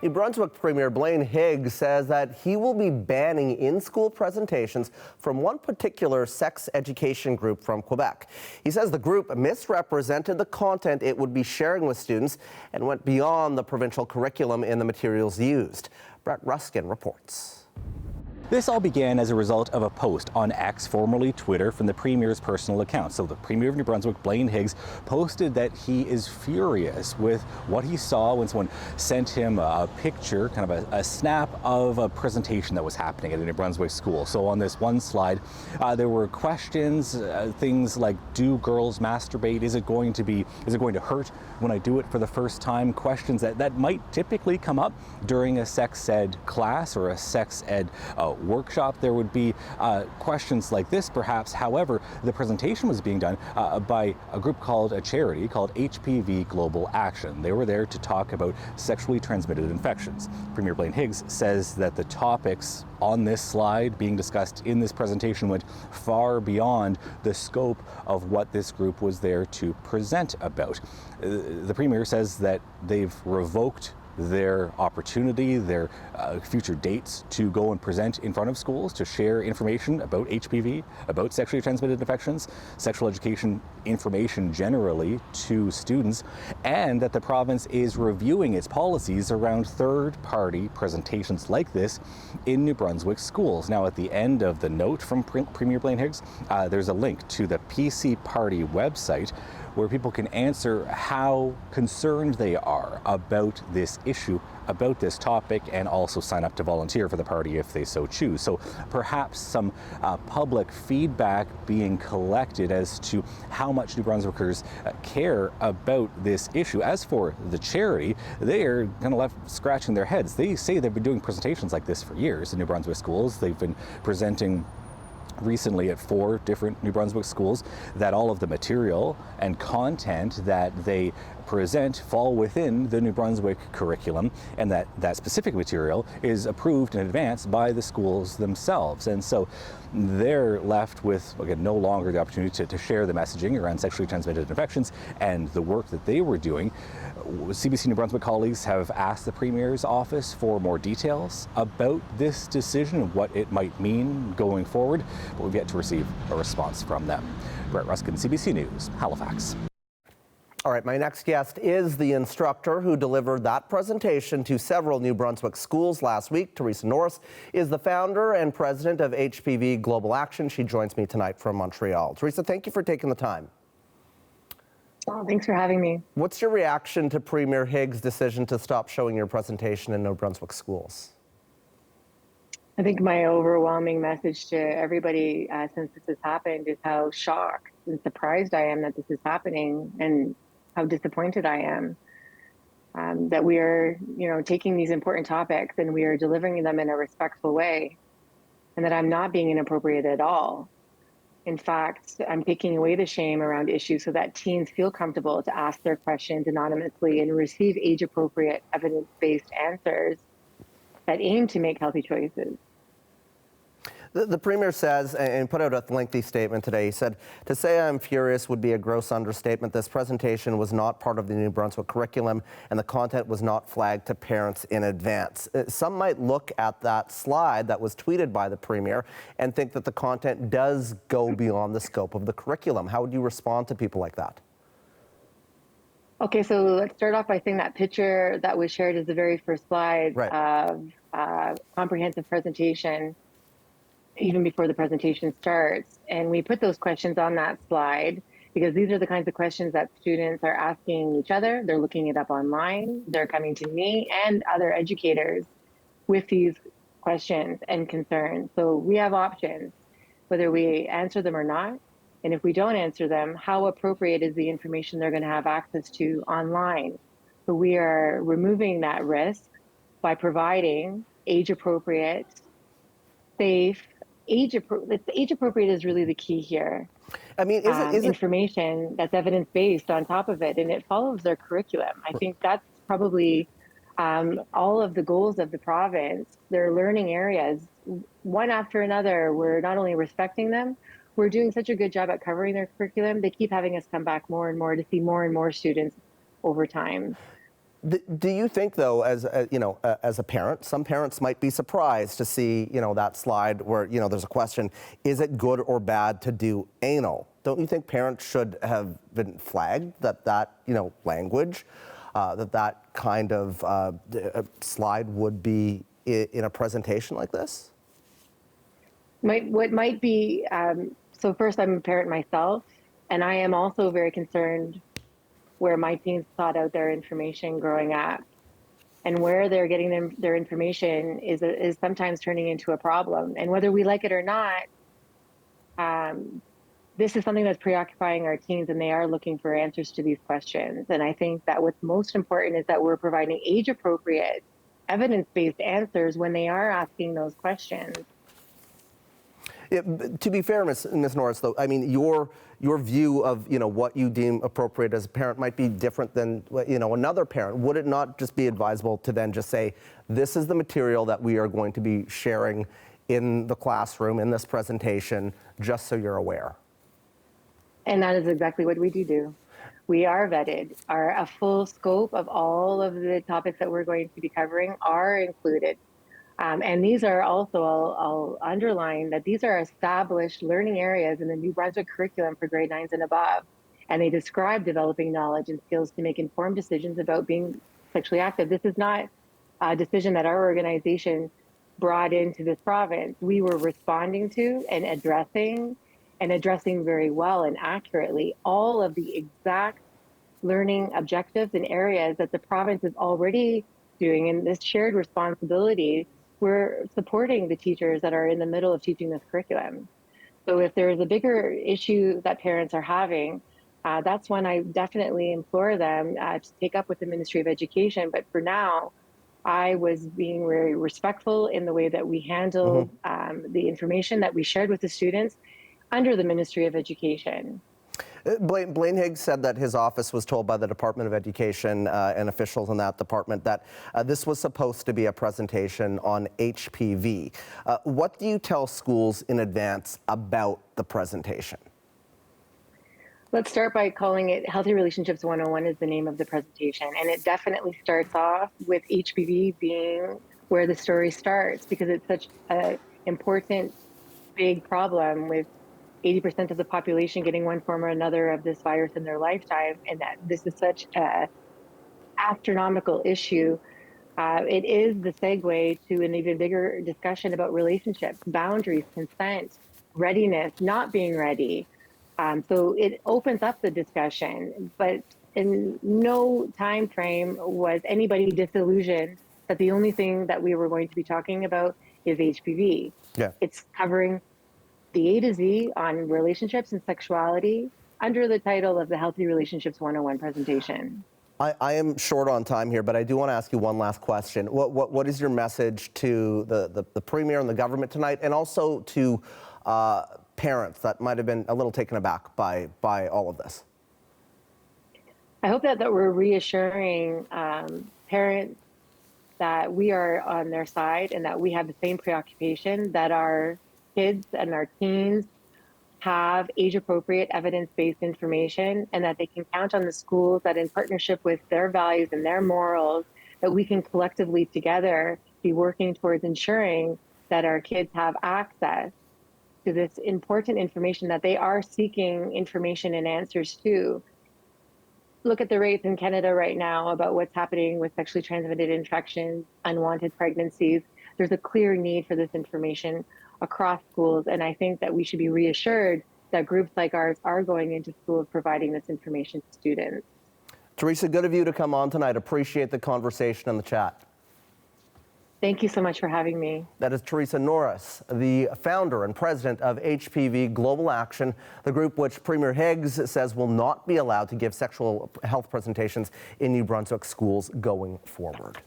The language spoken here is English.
New Brunswick Premier Blaine Higgs says that he will be banning in-school presentations from one particular sex education group from Quebec. He says the group misrepresented the content it would be sharing with students and went beyond the provincial curriculum in the materials used. Brett Ruskin reports. This all began as a result of a post on X, formerly Twitter, from the Premier's personal account. So the Premier of New Brunswick, Blaine Higgs, posted that he is furious with what he saw when someone sent him a picture, kind of a snap of a presentation that was happening at a New Brunswick school. So on this one slide, there were questions, things like, do girls masturbate? Is it going to hurt when I do it for the first time? Questions that might typically come up during a sex ed class or a sex ed workshop. There would be questions like this, perhaps. However, the presentation was being done by a group called a charity called HPV Global Action. They were there to talk about sexually transmitted infections. Premier Blaine Higgs says that the topics on this slide being discussed in this presentation went far beyond the scope of what this group was there to present about. The Premier says that they've revoked their opportunity, their future dates to go and present in front of schools to share information about HPV, about sexually transmitted infections, sexual education information generally to students, and that the province is reviewing its policies around third-party presentations like this in New Brunswick schools. Now, at the end of the note from Premier Blaine Higgs, there's a link to the PC Party website where people can answer how concerned they are about this issue, about this topic, and also sign up to volunteer for the party if they so choose. So perhaps some public feedback being collected as to how much New Brunswickers care about this issue. As for the charity, they are kind of left scratching their heads. They say they've been doing presentations like this for years in New Brunswick schools. They've been presenting recently at 4 different New Brunswick schools, that all of the material and content that they present fall within the New Brunswick curriculum, and that specific material is approved in advance by the schools themselves. And so they're left with, again, no longer the opportunity to share the messaging around sexually transmitted infections and the work that they were doing. CBC New Brunswick colleagues have asked the Premier's office for more details about this decision and what it might mean going forward, but we've yet to receive a response from them. Brett Ruskin, CBC News, Halifax. All right, my next guest is the instructor who delivered that presentation to several New Brunswick schools last week. Teresa Norris is the founder and president of HPV Global Action. She joins me tonight from Montreal. Teresa, thank you for taking the time. Oh, thanks for having me. What's your reaction to Premier Higgs' decision to stop showing your presentation in New Brunswick schools? I think my overwhelming message to everybody since this has happened is how shocked and surprised I am that this is happening, and how disappointed I am that we are, taking these important topics and we are delivering them in a respectful way, and that I'm not being inappropriate at all. In fact, I'm taking away the shame around issues so that teens feel comfortable to ask their questions anonymously and receive age-appropriate, evidence-based answers that aim to make healthy choices. The Premier says, and put out a lengthy statement today, he said, to say I'm furious would be a gross understatement. This presentation was not part of the New Brunswick curriculum, and the content was not flagged to parents in advance. Some might look at that slide that was tweeted by the Premier and think that the content does go beyond the scope of the curriculum. How would you respond to people like that? Okay, so let's start off by saying that picture that was shared is the very first slide of comprehensive presentation, even before the presentation starts. And we put those questions on that slide because these are the kinds of questions that students are asking each other. They're looking it up online. They're coming to me and other educators with these questions and concerns. So we have options, whether we answer them or not. And if we don't answer them, how appropriate is the information they're going to have access to online? So we are removing that risk by providing age-appropriate, safe, age appropriate is really the key here. I mean, is it information that's evidence-based on top of it, and it follows their curriculum. I think that's probably all of the goals of the province. Their learning areas, one after another, we're not only respecting them, we're doing such a good job at covering their curriculum. They keep having us come back more and more to see more and more students over time. Do you think, though, as a parent, some parents might be surprised to see, that slide where, there's a question, is it good or bad to do anal? Don't you think parents should have been flagged that language, that kind of slide would be in a presentation like this? What might be, so first, I'm a parent myself, and I am also very concerned where my teens sought out their information growing up, and where they're getting their information is sometimes turning into a problem. And whether we like it or not, this is something that's preoccupying our teens, and they are looking for answers to these questions. And I think that what's most important is that we're providing age-appropriate, evidence-based answers when they are asking those questions. Yeah, to be fair, Ms. Norris, though, I mean, your view of what you deem appropriate as a parent might be different than another parent. Would it not just be advisable to then just say, this is the material that we are going to be sharing in the classroom in this presentation, just so you're aware? And that is exactly what we do. We are vetted. A full scope of all of the topics that we're going to be covering are included. And these are also, I'll underline that these are established learning areas in the New Brunswick curriculum for grade 9s and above. And they describe developing knowledge and skills to make informed decisions about being sexually active. This is not a decision that our organization brought into this province. We were responding to and addressing very well and accurately all of the exact learning objectives and areas that the province is already doing. And this shared responsibility, we're supporting the teachers that are in the middle of teaching this curriculum. So if there's a bigger issue that parents are having, that's when I definitely implore them to take up with the Ministry of Education. But for now, I was being very respectful in the way that we handled the information that we shared with the students under the Ministry of Education. Blaine Higgs said that his office was told by the Department of Education and officials in that department that this was supposed to be a presentation on HPV. What do you tell schools in advance about the presentation? Let's start by calling it Healthy Relationships 101 is the name of the presentation. And it definitely starts off with HPV being where the story starts, because it's such an important, big problem with 80% of the population getting one form or another of this virus in their lifetime, and that this is such an astronomical issue. It is the segue to an even bigger discussion about relationships, boundaries, consent, readiness, not being ready. So it opens up the discussion, but in no time frame was anybody disillusioned that the only thing that we were going to be talking about is HPV. Yeah. It's covering the A to Z on relationships and sexuality under the title of the Healthy Relationships 101 presentation. I am short on time here, but I do want to ask you one last question. What is your message to the Premier and the government tonight, and also to parents that might have been a little taken aback by all of this? I hope that we're reassuring parents that we are on their side and that we have the same preoccupation, that our kids and our teens have age-appropriate, evidence-based information, and that they can count on the schools that, in partnership with their values and their morals, that we can collectively together be working towards ensuring that our kids have access to this important information that they are seeking information and answers to. Look at the rates in Canada right now about what's happening with sexually transmitted infections, unwanted pregnancies. There's a clear need for this information across schools, and I think that we should be reassured that groups like ours are going into schools providing this information to students. Teresa, good of you to come on tonight. Appreciate the conversation and the chat. Thank you so much for having me. That is Teresa Norris, the founder and president of HPV Global Action, the group which Premier Higgs says will not be allowed to give sexual health presentations in New Brunswick schools going forward.